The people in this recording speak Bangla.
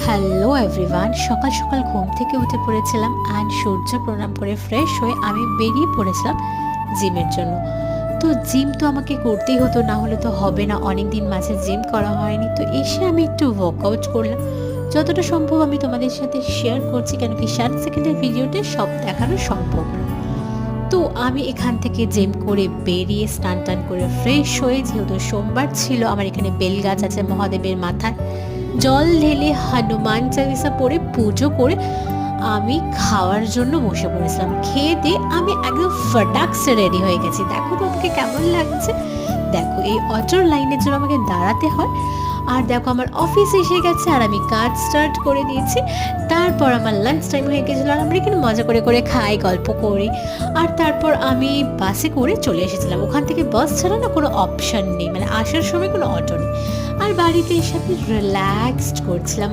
হ্যালো এভরিওয়ান, সকাল সকাল ঘুম থেকে উঠে পড়েছিলাম অ্যান্ড সূর্য প্রণাম করে ফ্রেশ হয়ে আমি বেরিয়ে পড়েছিলাম জিমের জন্য। তো জিম তো আমাকে করতেই হতো, না হলে তো হবে না, অনেক দিন মাঝে জিম করা হয়নি। তো এসে আমি একটু ওয়ার্কআউট করলাম, যতটা সম্ভব আমি তোমাদের সাথে শেয়ার করছি, কেন কি 60 সেকেন্ডের ভিডিওতে সব দেখানো সম্ভব না। তো আমি এখান থেকে জিম করে বেরিয়ে স্নান টান করে ফ্রেশ হয়ে, যেহেতু সোমবার ছিল, আমার এখানে বেলগাছ আছে মহাদেবের মাথায়, জল ঢেলে হনুমান চালিসা পড়ে পুজো করে আমি খাওয়ার জন্য বসে পড়েছিলাম। খেয়ে দিয়ে আমি একদম ফটাকসে রেডি হয়ে গেছি। দেখো তোমাকে কেমন লাগছে। দেখো এই অটোর লাইনের জন্য আমাকে দাঁড়াতে হয়, আর দেখো আমার অফিস এসে গেছে আর আমি কাজ স্টার্ট করে দিয়েছি। তারপর আমার লাঞ্চ টাইম হয়ে গেছিলো আর আমরা এখানে মজা করে করে খাই, গল্প করি। আর তারপর আমি বাসে করে চলে এসেছিলাম। ওখান থেকে বাস ছাড়া না কোনো অপশান নেই, মানে আসার সময় কোনো অটো নেই। আর বাড়িতে এসে আমি রিল্যাক্সড করছিলাম।